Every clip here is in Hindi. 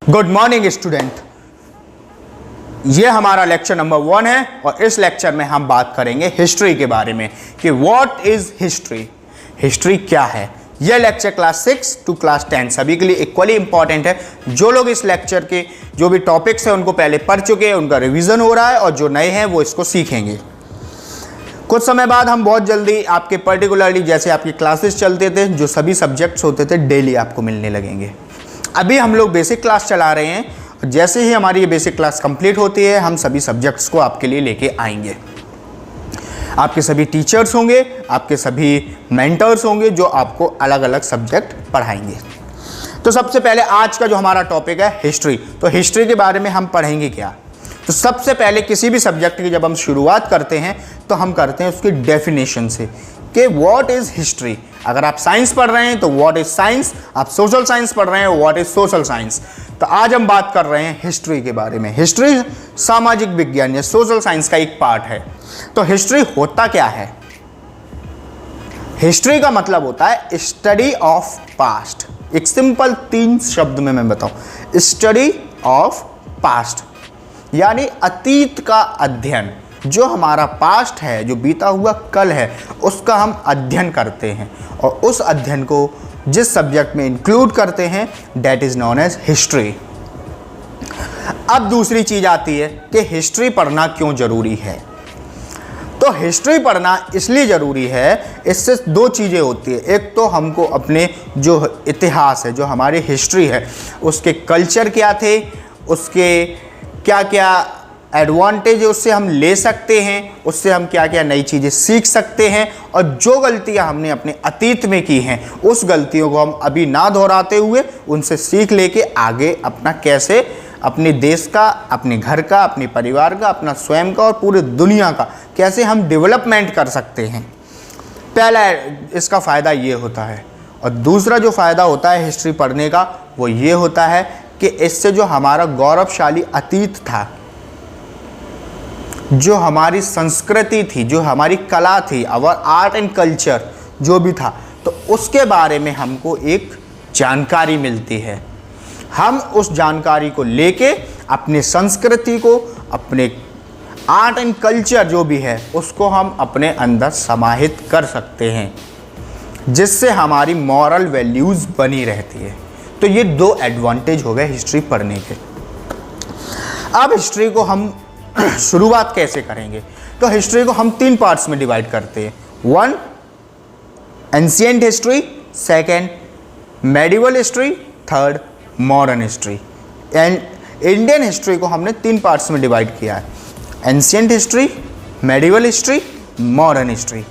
Good morning student. ये हमारा लेक्चर नंबर 1 है और इस लेक्चर में हम बात करेंगे हिस्ट्री के बारे में कि व्हाट इज हिस्ट्री, हिस्ट्री क्या है। यह लेक्चर क्लास 6 टू क्लास 10 सभी के लिए इक्वली इंपॉर्टेंट है। जो लोग इस लेक्चर के जो भी टॉपिक्स हैं उनको पहले पढ़ चुके हैं, उनका रिवीजन हो रहा है और जो नए हैं वो इसको सीखेंगे। कुछ समय बाद हम बहुत जल्दी आपके पर्टिकुलरली जैसे आपकी क्लासेस चलते थे, जो सभी सब्जेक्ट्स होते थे डेली आपको मिलने लगेंगे। अभी हम लोग बेसिक क्लास चला रहे हैं और जैसे ही हमारी ये बेसिक क्लास कंप्लीट होती है हम सभी सब्जेक्ट्स को आपके लिए लेके आएंगे। आपके सभी टीचर्स होंगे, आपके सभी मेंटर्स होंगे जो आपको अलग अलग सब्जेक्ट पढ़ाएंगे। तो सबसे पहले आज का जो हमारा टॉपिक है हिस्ट्री, तो हिस्ट्री के बारे में हम पढ़ेंगे क्या। तो सबसे पहले किसी भी सब्जेक्ट की जब हम शुरुआत करते हैं तो हम करते हैं उसकी डेफिनेशन से कि व्हाट इज हिस्ट्री। अगर आप साइंस पढ़ रहे हैं तो व्हाट इज साइंस, आप सोशल साइंस पढ़ रहे हैं व्हाट इज सोशल साइंस। तो आज हम बात कर रहे हैं हिस्ट्री के बारे में। हिस्ट्री सामाजिक विज्ञान या सोशल साइंस का एक पार्ट है। तो हिस्ट्री होता क्या है? हिस्ट्री का मतलब होता है स्टडी ऑफ पास्ट। एक सिंपल 3 शब्द में मैं बताऊं, स्टडी ऑफ पास्ट यानी अतीत का अध्ययन। जो हमारा पास्ट है, जो बीता हुआ कल है, उसका हम अध्ययन करते हैं और उस अध्ययन को जिस सब्जेक्ट में इंक्लूड करते हैं that is known as history. अब दूसरी चीज आती है कि हिस्ट्री पढ़ना क्यों जरूरी है। तो हिस्ट्री पढ़ना इसलिए जरूरी है, इससे 2 चीज़ें होती है। एक तो हमको अपने जो इतिहास है, जो हमारी हिस्ट्री है, उसके कल्चर क्या थे, उसके क्या क्या एडवांटेज उससे हम ले सकते हैं, उससे हम क्या क्या नई चीज़ें सीख सकते हैं और जो गलतियां हमने अपने अतीत में की हैं उस गलतियों को हम अभी ना दोहराते हुए उनसे सीख लेके आगे अपना कैसे अपने देश का, अपने घर का, अपने परिवार का, अपना स्वयं का और पूरी दुनिया का कैसे हम डेवलपमेंट कर सकते हैं। पहला इसका फ़ायदा ये होता है। और दूसरा जो फ़ायदा होता है हिस्ट्री पढ़ने का वो ये होता है कि इससे जो हमारा गौरवशाली अतीत था, जो हमारी संस्कृति थी, जो हमारी कला थी, आवर आर्ट एंड कल्चर जो भी था, तो उसके बारे में हमको एक जानकारी मिलती है। हम उस जानकारी को लेके अपने संस्कृति को, अपने आर्ट एंड कल्चर जो भी है उसको हम अपने अंदर समाहित कर सकते हैं, जिससे हमारी मॉरल वैल्यूज़ बनी रहती है। तो ये 2 एडवांटेज हो गए हिस्ट्री पढ़ने के। अब हिस्ट्री को हम शुरुआत कैसे करेंगे? तो हिस्ट्री को हम 3 पार्ट्स में डिवाइड करते हैं। 1 ancient history, 2 medieval history, 3 modern history. And Indian history को हमने 3 पार्ट्स में डिवाइड किया है, ancient history, medieval history, modern history.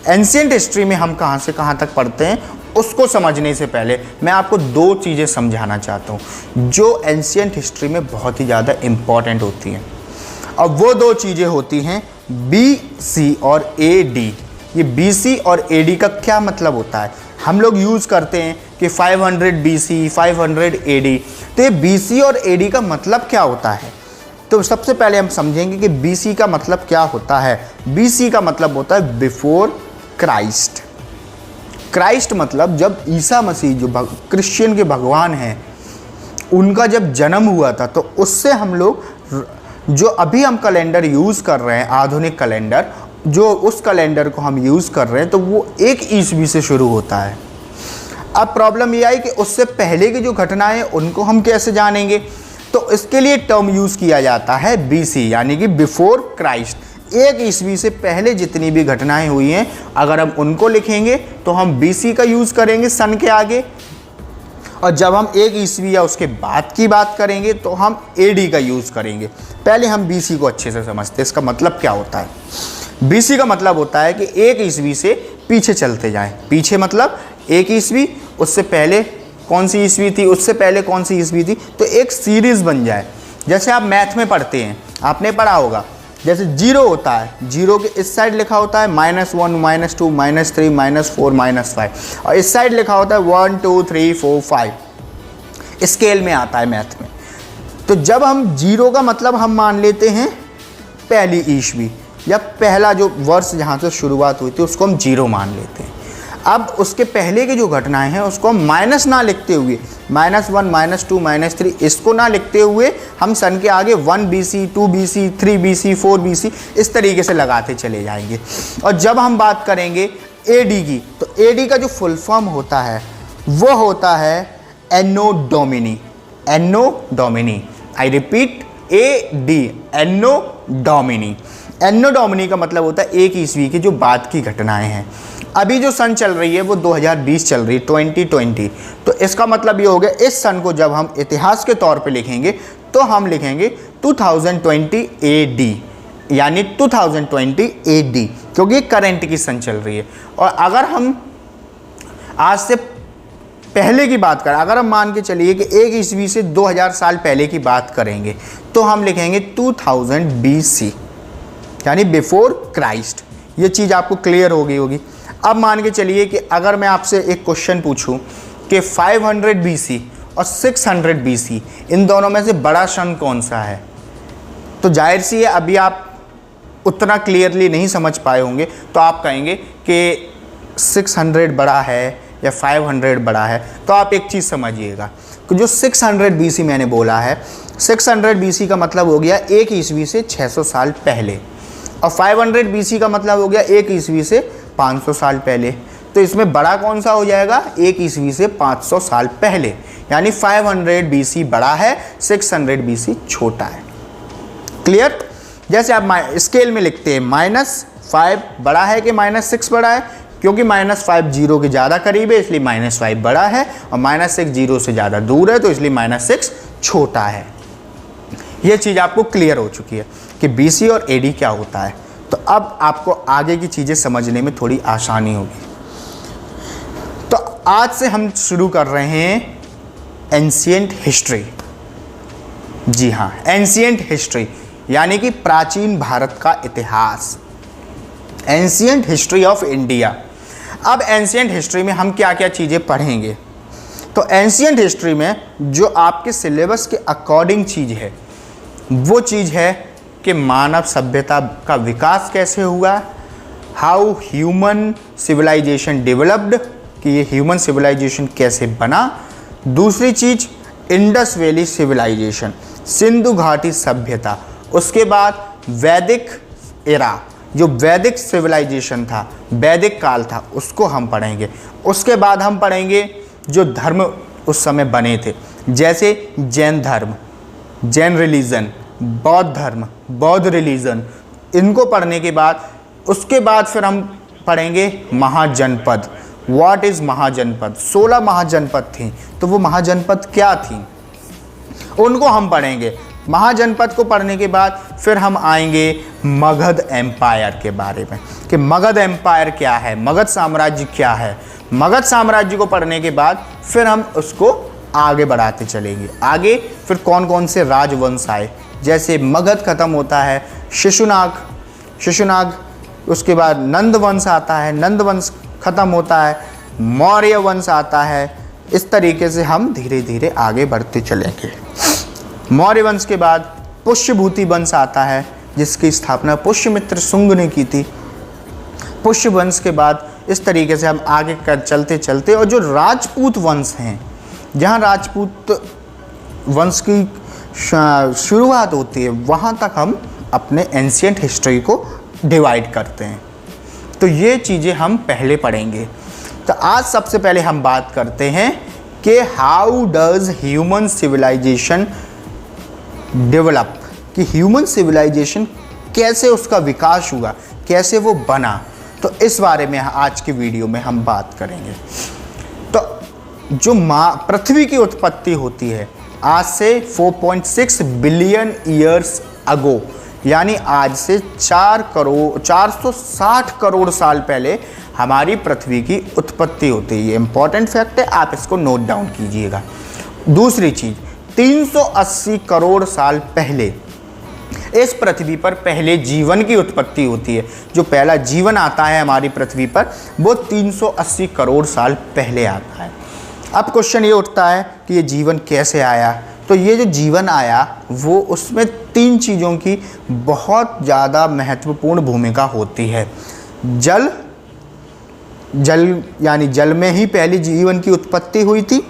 Ancient history में हम कहाँ से कहाँ तक पढ़ते हैं उसको समझने से पहले मैं आपको 2 चीज़ें समझाना चाहता हूँ जो एंशिएंट हिस्ट्री में बहुत ही ज़्यादा इम्पॉर्टेंट होती हैं। अब वो 2 चीज़ें होती हैं BC और AD। ये BC और AD का क्या मतलब होता है? हम लोग यूज़ करते हैं कि 500 BC, 500 AD। तो ये BC और AD का मतलब क्या होता है? तो सबसे पहले हम समझेंगे कि BC का मतलब क्या होता है। BC का मतलब होता है बिफोर क्राइस्ट। क्राइस्ट मतलब जब ईसा मसीह जो क्रिश्चियन के भगवान हैं उनका जब जन्म हुआ था, तो उससे हम लोग जो अभी हम कैलेंडर यूज़ कर रहे हैं, आधुनिक कैलेंडर, जो उस कैलेंडर को हम यूज़ कर रहे हैं तो वो 1 ईस्वी से शुरू होता है। अब प्रॉब्लम ये आई कि उससे पहले की जो घटनाएं उनको हम कैसे जानेंगे? तो इसके लिए टर्म यूज़ किया जाता है BC यानी कि बिफोर क्राइस्ट। 1 ईस्वी से पहले जितनी भी घटनाएं हुई हैं अगर हम उनको लिखेंगे तो हम BC का यूज़ करेंगे सन के आगे, और जब हम 1 ईस्वी या उसके बाद की बात करेंगे तो हम AD का यूज़ करेंगे। पहले हम BC को अच्छे से समझते हैं, इसका मतलब क्या होता है। BC का मतलब होता है कि 1 ईस्वी से पीछे चलते जाएं। पीछे मतलब 1 ईस्वी, उससे पहले कौन सी ईस्वी थी, उससे पहले कौन सी ईस्वी थी, तो एक सीरीज़ बन जाए। जैसे आप मैथ में पढ़ते हैं, आपने पढ़ा होगा, जैसे 0 होता है, 0 के इस साइड लिखा होता है -1, -2, -3, -4, -5, और इस साइड लिखा होता है 1 2 3 4 5। स्केल में आता है मैथ में। तो जब हम 0 का मतलब हम मान लेते हैं पहली ईस्वी या पहला जो वर्ष जहाँ से शुरुआत हुई थी उसको हम 0 मान लेते हैं। अब उसके पहले की जो घटनाएं हैं उसको हम माइनस ना लिखते हुए, -1, -2, -3 इसको ना लिखते हुए हम सन के आगे 1 BC, 2 BC, 3 BC, 4 BC इस तरीके से लगाते चले जाएंगे। और जब हम बात करेंगे AD की, तो AD का जो फुल फॉर्म होता है वो होता है Anno Domini. Anno Domini, I repeat, AD, Anno Domini. Anno Domini का मतलब होता है 1 ईस्वी की जो बाद की घटनाएं हैं। अभी जो सन चल रही है वो 2020 चल रही है, 2020। तो इसका मतलब ये हो गया, इस सन को जब हम इतिहास के तौर पे लिखेंगे तो हम लिखेंगे 2020 AD, यानी 2020 AD, क्योंकि करंट की सन चल रही है। और अगर हम आज से पहले की बात करें, अगर हम मान के चलिए कि 1 ईस्वी से 2000 साल पहले की बात करेंगे तो हम लिखेंगे 2000 BC, यानी बिफोर क्राइस्ट। ये चीज़ आपको क्लियर हो गई होगी। अब मान के चलिए कि अगर मैं आपसे एक क्वेश्चन पूछूं कि 500 BC और 600 BC इन दोनों में से बड़ा सन कौन सा है, तो जाहिर सी है अभी आप उतना क्लियरली नहीं समझ पाए होंगे, तो आप कहेंगे कि 600 बड़ा है या 500 बड़ा है। तो आप एक चीज़ समझिएगा कि जो 600 BC मैंने बोला है, 600 BC का मतलब हो गया 1 ईस्वी से 600 साल पहले, और 500 BC का मतलब हो गया 1 ईस्वी से 500 साल पहले। तो इसमें बड़ा कौन सा हो जाएगा, 1 ईस्वी से 500 साल पहले, यानी 500 BC बड़ा है, 600 BC छोटा है। क्लियर? जैसे आप स्केल में लिखते हैं, -5 बड़ा है कि -6 बड़ा है, क्योंकि -5 0 के ज़्यादा करीब है इसलिए -5 बड़ा है, और -6 0 से ज़्यादा दूर है तो इसलिए -6 छोटा है। ये चीज़ आपको क्लियर हो चुकी है कि BC और AD क्या होता है। तो अब आपको आगे की चीज़ें समझने में थोड़ी आसानी होगी। तो आज से हम शुरू कर रहे हैं एंशिएंट हिस्ट्री। जी हाँ, एंशिएंट हिस्ट्री यानी कि प्राचीन भारत का इतिहास, एंशिएंट हिस्ट्री ऑफ इंडिया। अब एंशिएंट हिस्ट्री में हम क्या क्या चीज़ें पढ़ेंगे, तो एंशिएंट हिस्ट्री में जो आपके सिलेबस के अकॉर्डिंग चीज़ है वो चीज़ है कि मानव सभ्यता का विकास कैसे हुआ, हाउ ह्यूमन सिविलाइजेशन डेवलप्ड, कि ये ह्यूमन सिविलाइजेशन कैसे बना। दूसरी चीज़ इंडस वैली सिविलाइजेशन, सिंधु घाटी सभ्यता। उसके बाद वैदिक एरा, जो वैदिक सिविलाइजेशन था, वैदिक काल था, उसको हम पढ़ेंगे। उसके बाद हम पढ़ेंगे जो धर्म उस समय बने थे, जैसे जैन धर्म, जैन रिलीजन, बौद्ध धर्म, बौद्ध रिलीजन। इनको पढ़ने के बाद उसके बाद फिर हम पढ़ेंगे महाजनपद। What is महाजनपद? 16 महाजनपद थी, तो वो महाजनपद क्या थी उनको हम पढ़ेंगे। महाजनपद को पढ़ने के बाद फिर हम आएंगे मगध एम्पायर के बारे में, कि मगध एम्पायर क्या है, मगध साम्राज्य क्या है। मगध साम्राज्य को पढ़ने के बाद फिर हम उसको आगे बढ़ाते चलेंगे। आगे फिर कौन कौन से राजवंश आए, जैसे मगध खत्म होता है शिशुनाग, उसके बाद नंद वंश आता है, नंद वंश खत्म होता है, मौर्य वंश आता है। इस तरीके से हम धीरे धीरे आगे बढ़ते चलेंगे। मौर्य वंश के बाद पुष्यभूति वंश आता है, जिसकी स्थापना पुष्यमित्र शुंग ने की थी। पुष्य वंश के बाद इस तरीके से हम आगे कर चलते चलते, और जो राजपूत वंश हैं, जहाँ राजपूत वंश की शुरुआत होती है, वहाँ तक हम अपने एंशिएंट हिस्ट्री को डिवाइड करते हैं। तो ये चीज़ें हम पहले पढ़ेंगे। तो आज सबसे पहले हम बात करते हैं कि how does human civilisation develop, कि ह्यूमन सिविलाइजेशन कैसे उसका विकास हुआ, कैसे वो बना। तो इस बारे में आज की वीडियो में हम बात करेंगे। तो जो पृथ्वी की उत्पत्ति होती है आज से 4.6 बिलियन ईयर्स अगो, यानी आज से 460 करोड़ साल पहले हमारी पृथ्वी की उत्पत्ति होती है। ये इंपॉर्टेंट फैक्ट है, आप इसको नोट डाउन कीजिएगा। दूसरी चीज़, 380 करोड़ साल पहले इस पृथ्वी पर पहले जीवन की उत्पत्ति होती है। जो पहला जीवन आता है हमारी पृथ्वी पर वो 380 करोड़ साल पहले आता है। अब क्वेश्चन ये उठता है कि ये जीवन कैसे आया। तो ये जो जीवन आया वो उसमें 3 चीज़ों की बहुत ज़्यादा महत्वपूर्ण भूमिका होती है। जल, जल यानी जल में ही पहली जीवन की उत्पत्ति हुई थी।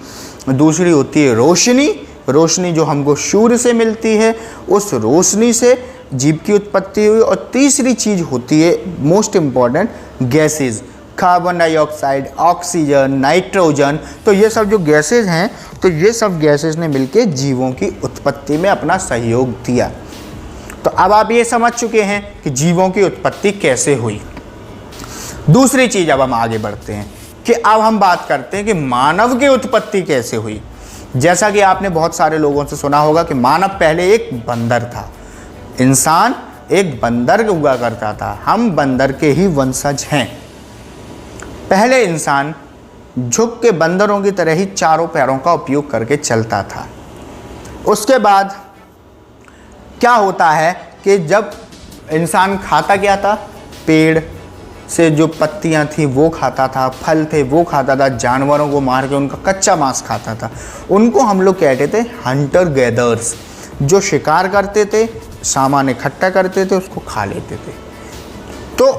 दूसरी होती है रोशनी, रोशनी जो हमको सूर्य से मिलती है, उस रोशनी से जीव की उत्पत्ति हुई। और तीसरी चीज़ होती है most important, gases, carbon dioxide, oxygen, nitrogen. तो ये सब जो गैसेज हैं, तो ये सब गैसेज ने मिलकर जीवों की उत्पत्ति में अपना सहयोग दिया। तो अब आप ये समझ चुके हैं कि जीवों की उत्पत्ति कैसे हुई। दूसरी चीज़ अब हम आगे बढ़ते हैं कि अब हम बात करते हैं कि मानव की उत्पत्ति कैसे हुई। जैसा कि आपने बहुत सारे लोगों से सुना होगा कि मानव पहले एक बंदर था, इंसान एक बंदर हुआ करता था, हम बंदर के ही वंशज हैं। पहले इंसान झुक के बंदरों की तरह ही चारों पैरों का उपयोग करके चलता था। उसके बाद क्या होता है कि जब इंसान खाता क्या था, पेड़ से जो पत्तियां थी वो खाता था, फल थे वो खाता था, जानवरों को मार के उनका कच्चा मांस खाता था। उनको हम लोग कहते थे हंटर गैदर्स, जो शिकार करते थे, सामान इकट्ठा करते थे, उसको खा लेते थे। तो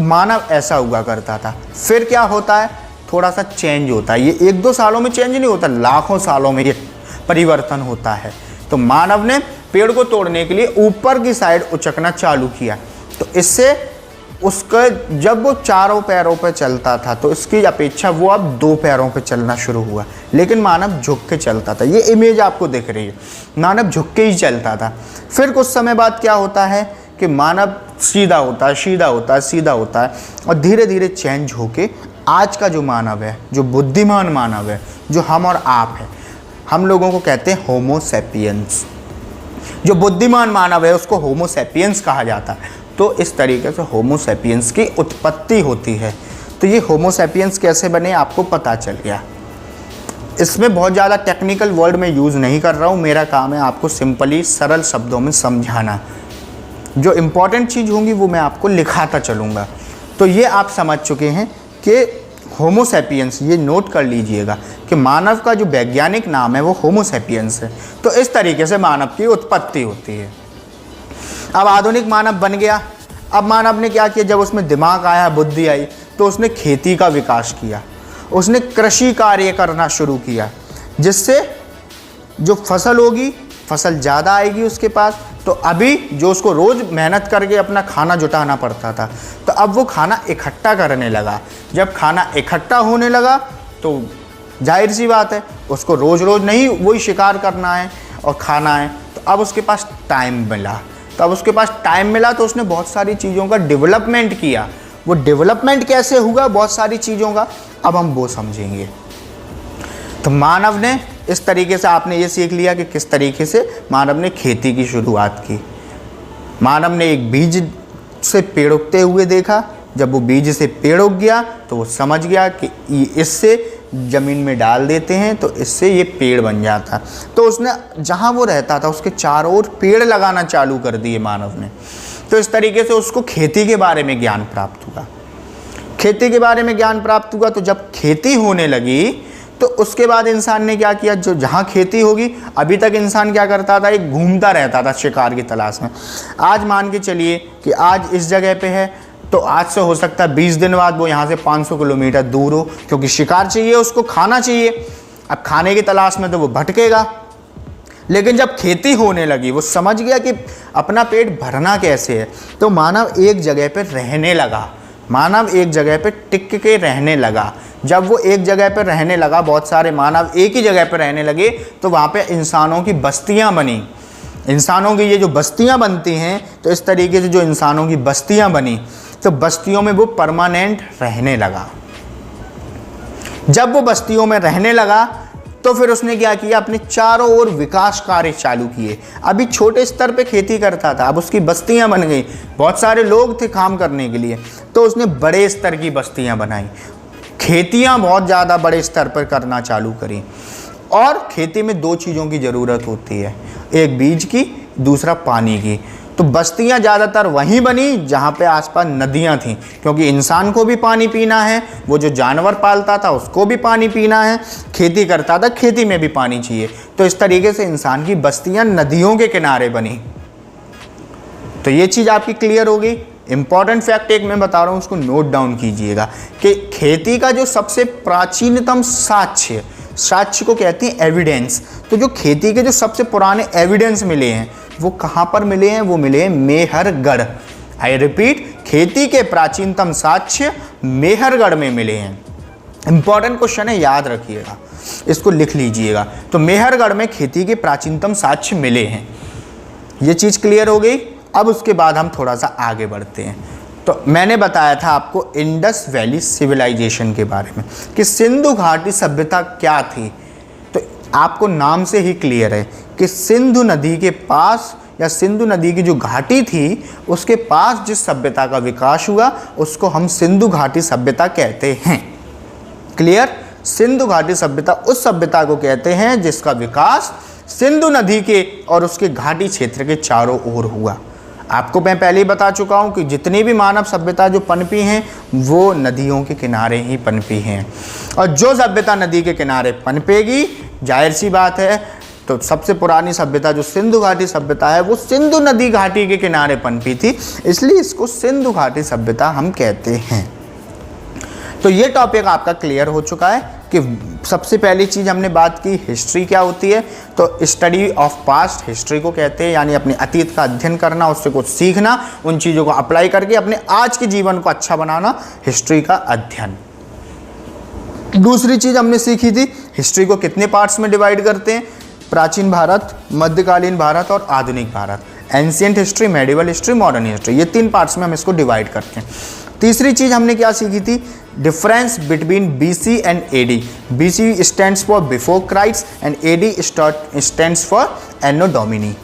मानव ऐसा हुआ करता था। फिर क्या होता है, थोड़ा सा चेंज होता है। ये 1-2 सालों में चेंज नहीं होता, लाखों सालों में ये परिवर्तन होता है। तो मानव ने पेड़ को तोड़ने के लिए ऊपर की साइड उचकना चालू किया। तो इससे उसका जब वो चारों पैरों पर चलता था तो इसकी अपेक्षा वो अब 2 पैरों पर चलना शुरू हुआ। लेकिन मानव झुक के चलता था। ये इमेज आपको दिख रही है, मानव झुक के ही चलता था। फिर कुछ समय बाद क्या होता है कि मानव सीधा होता है, सीधा होता है, सीधा होता है, और धीरे धीरे चेंज होके आज का जो मानव है, जो बुद्धिमान मानव है, जो हम और आप हैं, हम लोगों को कहते हैं होमो सैपियंस। जो बुद्धिमान मानव है उसको होमो सैपियंस कहा जाता है। तो इस तरीके से होमो सैपियंस की उत्पत्ति होती है। तो ये होमो सैपियंस कैसे बने आपको पता चल गया। इसमें बहुत ज़्यादा टेक्निकल वर्ड मैं यूज़ नहीं कर रहा हूँ, मेरा काम है आपको सिंपली सरल शब्दों में समझाना। जो इम्पॉर्टेंट चीज़ होंगी वो मैं आपको लिखाता चलूँगा। तो ये आप समझ चुके हैं कि होमो सैपियंस, ये नोट कर लीजिएगा कि मानव का जो वैज्ञानिक नाम है वो होमो सैपियंस है। तो इस तरीके से मानव की उत्पत्ति होती है। अब आधुनिक मानव बन गया। अब मानव ने क्या किया, जब उसमें दिमाग आया, बुद्धि आई, तो उसने खेती का विकास किया, उसने कृषि कार्य करना शुरू किया, जिससे जो फसल होगी, फसल ज़्यादा आएगी उसके पास। तो अभी जो उसको रोज़ मेहनत करके अपना खाना जुटाना पड़ता था, तो अब वो खाना इकट्ठा करने लगा। जब खाना इकट्ठा होने लगा तो जाहिर सी बात है उसको रोज़ रोज़ नहीं वही शिकार करना है और खाना है। तो अब उसके पास टाइम मिला, तो उसने बहुत सारी चीज़ों का डेवलपमेंट किया। वो डेवलपमेंट कैसे हुआ बहुत सारी चीज़ों का, अब हम वो समझेंगे। तो मानव ने इस तरीके से, आपने ये सीख लिया कि किस तरीके से मानव ने खेती की शुरुआत की। मानव ने एक बीज से पेड़ उगते हुए देखा। जब वो बीज से पेड़ उग गया तो वो समझ गया कि इससे ज़मीन में डाल देते हैं तो इससे ये पेड़ बन जाता। तो उसने जहाँ वो रहता था उसके चारों ओर पेड़ लगाना चालू कर दिए मानव ने। तो इस तरीके से उसको खेती के बारे में ज्ञान प्राप्त हुआ। तो जब खेती होने लगी तो उसके बाद इंसान ने क्या किया, जो जहाँ खेती होगी, अभी तक इंसान क्या करता था, एक घूमता रहता था शिकार की तलाश में। आज मान के चलिए कि आज इस जगह पे है, तो आज से हो सकता है 20 दिन बाद वो यहाँ से 500 किलोमीटर दूर हो, क्योंकि शिकार चाहिए, उसको खाना चाहिए। अब खाने की तलाश में तो वो भटकेगा। लेकिन जब खेती होने लगी, वो समझ गया कि अपना पेट भरना कैसे है। तो मानव एक जगह पर रहने लगा, मानव एक जगह पे टिक के रहने लगा। जब वो एक जगह पर रहने लगा, बहुत सारे मानव एक ही जगह पर रहने लगे, तो वहाँ पे इंसानों की बस्तियाँ बनी। इंसानों की ये जो बस्तियाँ बनती हैं, तो इस तरीके से जो इंसानों की बस्तियाँ बनी, तो बस्तियों में वो परमानेंट रहने लगा। जब वो बस्तियों में रहने लगा तो फिर उसने क्या किया, अपने चारों ओर विकास कार्य चालू किए। अभी छोटे स्तर पे खेती करता था, अब उसकी बस्तियां बन गई, बहुत सारे लोग थे काम करने के लिए, तो उसने बड़े स्तर की बस्तियां बनाई, खेतियां बहुत ज़्यादा बड़े स्तर पर करना चालू करी। और खेती में 2 चीज़ों की ज़रूरत होती है, एक बीज की, दूसरा पानी की। तो बस्तियां ज़्यादातर वहीं बनी जहाँ पे आसपास नदियाँ थीं, क्योंकि इंसान को भी पानी पीना है, वो जो जानवर पालता था उसको भी पानी पीना है, खेती करता था, खेती में भी पानी चाहिए। तो इस तरीके से इंसान की बस्तियां नदियों के किनारे बनी। तो ये चीज़ आपकी क्लियर होगी। इंपॉर्टेंट फैक्ट एक मैं बता रहा हूँ, उसको नोट डाउन कीजिएगा कि खेती का जो सबसे प्राचीनतम साक्ष्य को कहते हैं एविडेंस। तो जो खेती के जो सबसे पुराने एविडेंस मिले हैं वो कहाँ पर मिले हैं? वो मिले हैं मेहरगढ़। आई रिपीट, खेती के प्राचीनतम साक्ष्य मेहरगढ़ में मिले हैं। इंपॉर्टेंट क्वेश्चन है, याद रखिएगा, इसको लिख लीजिएगा। तो मेहरगढ़ में खेती के प्राचीनतम साक्ष्य मिले हैं। ये चीज़ क्लियर हो गई। अब उसके बाद हम थोड़ा सा आगे बढ़ते हैं। तो मैंने बताया था आपको इंडस वैली सिविलाइजेशन के बारे में कि सिंधु घाटी सभ्यता क्या थी। तो आपको नाम से ही क्लियर है कि सिंधु नदी के पास या सिंधु नदी की जो घाटी थी उसके पास जिस सभ्यता का विकास हुआ उसको हम सिंधु घाटी सभ्यता कहते हैं। क्लियर? सिंधु घाटी सभ्यता उस सभ्यता को कहते हैं जिसका विकास सिंधु नदी के और उसके घाटी क्षेत्र के चारों ओर हुआ। आपको मैं पहले ही बता चुका हूँ कि जितनी भी मानव सभ्यता जो पनपी हैं वो नदियों के किनारे ही पनपी हैं, और जो सभ्यता नदी के किनारे पनपेगी, जाहिर सी बात है, तो सबसे पुरानी सभ्यता जो सिंधु घाटी सभ्यता है वो सिंधु नदी घाटी के किनारे पनपी थी, इसलिए इसको सिंधु घाटी सभ्यता हम कहते हैं। तो ये टॉपिक आपका क्लियर हो चुका है कि सबसे पहली चीज़ हमने बात की हिस्ट्री क्या होती है। तो स्टडी ऑफ पास्ट हिस्ट्री को कहते हैं, यानी अपने अतीत का अध्ययन करना, उससे कुछ सीखना, उन चीज़ों को अप्लाई करके अपने आज के जीवन को अच्छा बनाना, हिस्ट्री का अध्ययन। दूसरी चीज़ हमने सीखी थी हिस्ट्री को कितने पार्ट्स में डिवाइड करते हैं, प्राचीन भारत, मध्यकालीन भारत और आधुनिक Bharat. Ancient history, medieval history, modern history, ये 3 पार्ट्स में हम इसको डिवाइड करते हैं। तीसरी चीज़ हमने क्या सीखी थी? Difference between BC and AD। BC stands for before Christ and AD stands for Anno Domini.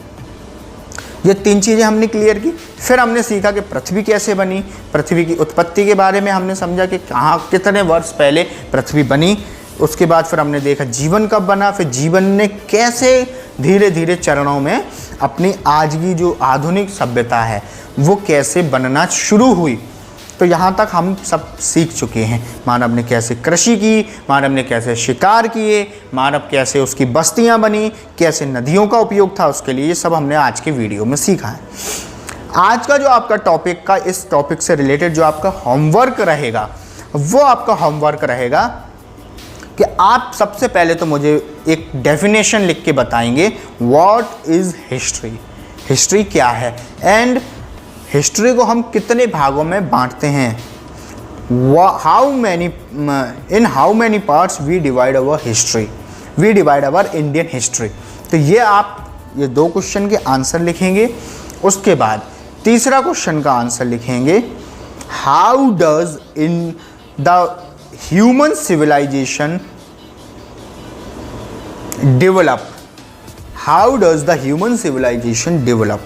ये 3 चीज़ें हमने क्लियर की। फिर हमने सीखा कि पृथ्वी कैसे बनी, पृथ्वी की उत्पत्ति के बारे में हमने समझा कि कहाँ कितने वर्ष पहले पृथ्वी बनी। उसके बाद फिर हमने देखा जीवन कब बना, फिर जीवन ने कैसे धीरे धीरे चरणों में अपनी आज की जो आधुनिक सभ्यता है वो कैसे बनना शुरू हुई। तो यहाँ तक हम सब सीख चुके हैं। मानव ने कैसे कृषि की, मानव ने कैसे शिकार किए, मानव कैसे उसकी बस्तियाँ बनी, कैसे नदियों का उपयोग था उसके लिए, ये सब हमने आज के वीडियो में सीखा है। आज का जो आपका टॉपिक का इस टॉपिक से रिलेटेड जो आपका होमवर्क रहेगा वो आपका होमवर्क रहेगा कि आप सबसे पहले तो मुझे एक डेफिनेशन लिख के बताएंगे व्हाट इज़ हिस्ट्री, हिस्ट्री क्या है, एंड हिस्ट्री को हम कितने भागों में बांटते हैं, in how many parts we divide our history, we divide our Indian history. तो ये आप ये 2 क्वेश्चन के आंसर लिखेंगे। उसके बाद तीसरा क्वेश्चन का आंसर लिखेंगे how does in the human civilisation develop, how does the human civilisation develop,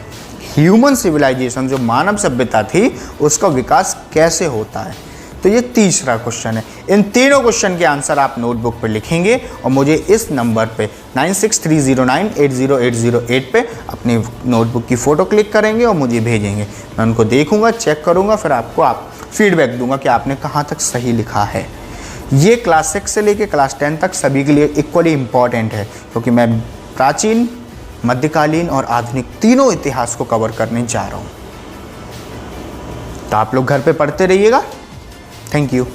human civilisation जो मानव सभ्यता थी उसका विकास कैसे होता है। तो ये तीसरा क्वेश्चन है। इन तीनों क्वेश्चन के आंसर आप नोटबुक पे लिखेंगे और मुझे इस नंबर पे 9630980808 पे अपनी नोटबुक की फ़ोटो क्लिक करेंगे और मुझे भेजेंगे। मैं उनको देखूंगा, चेक करूंगा, फिर आपको फीडबैक दूंगा कि आपने कहाँ तक सही लिखा है। ये क्लास 6 से लेकर क्लास 10 तक सभी के लिए इक्वली इम्पॉर्टेंट है, क्योंकि मैं प्राचीन, मध्यकालीन और आधुनिक तीनों इतिहास को कवर करने जा रहा हूँ। तो आप लोग घर पे पढ़ते रहिएगा। Thank you.